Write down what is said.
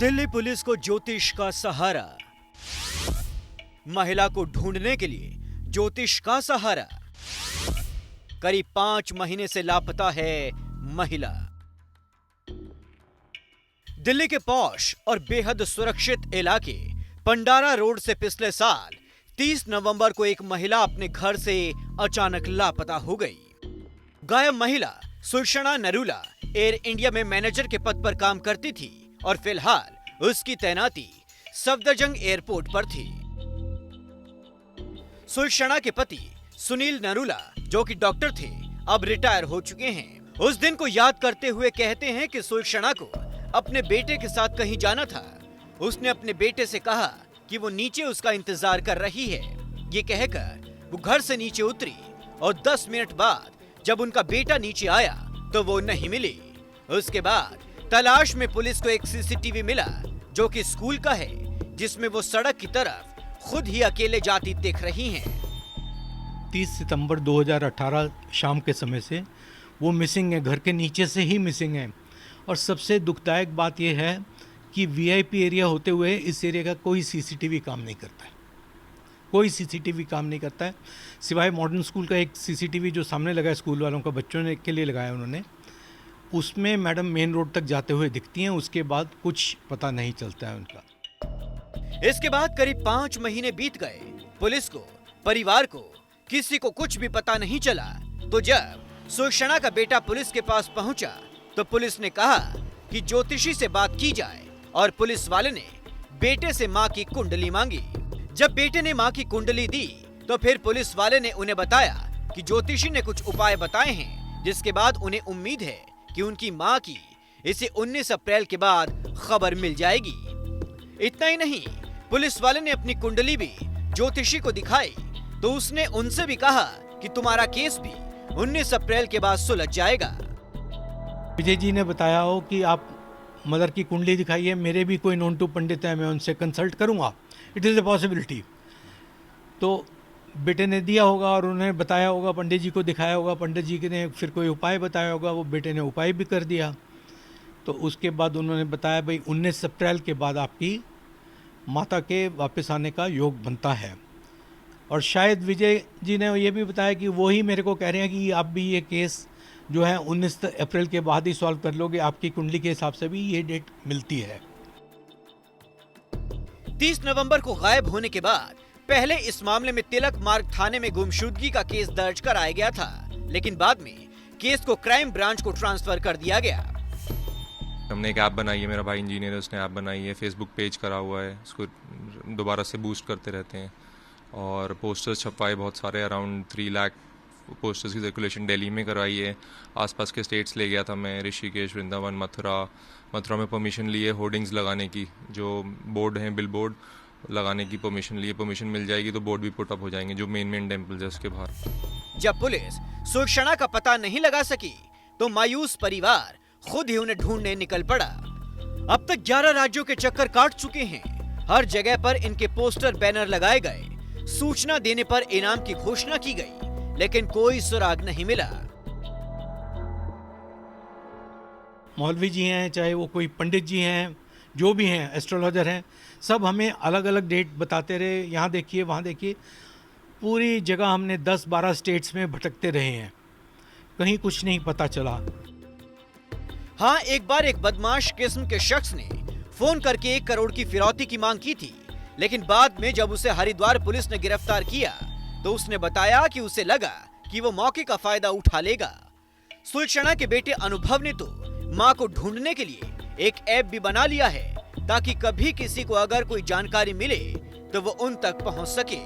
Delhi police को ज्योतिष का सहारा, महिला को ढूंढने के लिए ज्योतिष का सहारा। करीब 5 महीने से लापता है महिला। दिल्ली के पॉश और बेहद सुरक्षित इलाके पंडारा रोड से पिछले साल 30 नवंबर को एक महिला अपने घर से अचानक लापता हो गई। गायब महिला सुलक्षणा नरूला एयर इंडिया में मैनेजर के पद पर काम करती थी और फिलहाल उसकी तैनाती सफदरजंग एयरपोर्ट पर थी। सुलक्षणा के पति सुनील नरूला, जो कि डॉक्टर थे, अब रिटायर हो चुके हैं। उस दिन को याद करते हुए कहते हैं कि सुलक्षणा को अपने बेटे के साथ कहीं जाना था। उसने अपने बेटे से कहा कि वो नीचे उसका इंतजार कर रही है। ये कहकर वो घर से नीचे उतरी और 10 मिनट बाद जब उनका बेटा नीचे आया तो वो नहीं मिली। उसके बाद तलाश में पुलिस को एक सीसीटीवी मिला जो कि स्कूल का है, जिसमें वो सड़क की तरफ खुद ही अकेले जाती दिख रही हैं। 30 सितंबर 2018 शाम के समय से वो मिसिंग है, घर के नीचे से ही मिसिंग है। और सबसे दुखदायक बात यह है कि वीआईपी एरिया होते हुए इस एरिया का कोई सीसीटीवी काम नहीं करता है। कोई सीसीटीवी काम नहीं करता है सिवाय मॉडर्न स्कूल का एक सीसीटीवी जो सामने लगा है, स्कूल वालों का बच्चों ने के लिए लगाया उन्होंने। उसमें मैडम मेन रोड तक जाते हुए दिखती हैं, उसके बाद कुछ पता नहीं चलता है उनका। इसके बाद करीब 5 महीने बीत गए। पुलिस को, परिवार को, किसी को कुछ भी पता नहीं चला। तो जब सुलक्षणा का बेटा पुलिस के पास पहुंचा तो पुलिस ने कहा कि ज्योतिषी से बात की जाए और पुलिस वाले ने बेटे से मां की कुंडली मांगी। जब बेटे ने मां की कुंडली दी तो फिर पुलिस वाले ने उन्हें बताया कि ज्योतिषी ने कुछ उपाय बताए हैं, जिसके बाद उन्हें उम्मीद है कि उनकी मां की इसे 19 अप्रैल के बाद खबर मिल जाएगी। इतना ही नहीं, पुलिस वाले ने अपनी कुंडली भी ज्योतिषी को दिखाई तो उसने उनसे भी कहा कि तुम्हारा केस भी 19 अप्रैल के बाद सुलझ जाएगा। विजय जी ने बताया हो कि आप मदर की कुंडली दिखाइए, मेरे भी कोई नॉन टू पंडित है, मैं उनसे कंसल्ट करूंगा, इट इज़ ए पॉसिबिलिटी। तो बेटे ने दिया होगा और उन्होंने बताया होगा, पंडित जी को दिखाया होगा, पंडित जी ने फिर कोई उपाय बताया होगा, वो बेटे ने उपाय भी कर दिया। तो उसके बाद उन्होंने बताया भाई 19 अप्रैल के बाद आपकी माता के वापस आने का योग बनता है। और शायद विजय जी ने ये भी बताया कि वो ही मेरे को कह रहे हैं कि आप भी ये केस जो है 19 अप्रैल के बाद ही सॉल्व कर लोगे, आपकी कुंडली के हिसाब से भी ये डेट मिलती है। 30 नवंबर को गायब होने के बाद पहले इस मामले में तिलक मार्ग थाने में गुमशुदगी का केस दर्ज कराया गया था, लेकिन बाद में केस को क्राइम ब्रांच को ट्रांसफर कर दिया गया। हमने एक ऐप बनाई है, मेरा भाई इंजीनियर है, उसने ऐप बनाई है, फेसबुक पेज करा हुआ है, उसको दोबारा से बूस्ट करते रहते हैं और पोस्टर्स छपवाए बहुत सारे, अराउंड 3 लाख पोस्टर्स की सर्कुलेशन दिल्ली में करवाई है। आसपास के स्टेट्स ले गया था मैं, ऋषिकेश, वृंदावन, मथुरा में परमिशन लिए होर्डिंग्स लगाने की, जो बोर्ड हैं बिल बोर्ड लगाने की परमिशन लिए। परमिशन मिल जाएगी तो बोर्ड भी पुट अप हो जाएंगे जो मेन टेम्पल्स है उसके बाहर। जब पुलिस सुलक्षणा का पता नहीं लगा सकी तो मायूस परिवार खुद ही उन्हें ढूंढने निकल पड़ा। अब तक 11 राज्यों के चक्कर काट चुके हैं। हर जगह पर इनके पोस्टर बैनर लगाए गए, सूचना देने पर इनाम की घोषणा की गई, लेकिन कोई सुराग नहीं मिला। मौलवी जी हैं, चाहे वो कोई पंडित जी हैं, जो भी हैं, एस्ट्रोलॉजर हैं, सब हमें अलग अलग डेट बताते रहे, यहाँ देखिए वहाँ देखिए। पूरी जगह हमने 10-12 स्टेट्स में भटकते रहे हैं, कहीं कुछ नहीं पता चला। हाँ, एक बार एक बदमाश किस्म के शख्स ने फोन करके 1 करोड़ की फिरौती की मांग की थी, लेकिन बाद में जब उसे हरिद्वार पुलिस ने गिरफ्तार किया तो उसने बताया कि उसे लगा कि वो मौके का फायदा उठा लेगा। सुलक्षणा के बेटे अनुभव ने तो मां को ढूंढने के लिए एक ऐप भी बना लिया है ताकि कभी किसी को अगर कोई जानकारी मिले तो वो उन तक पहुंच सके।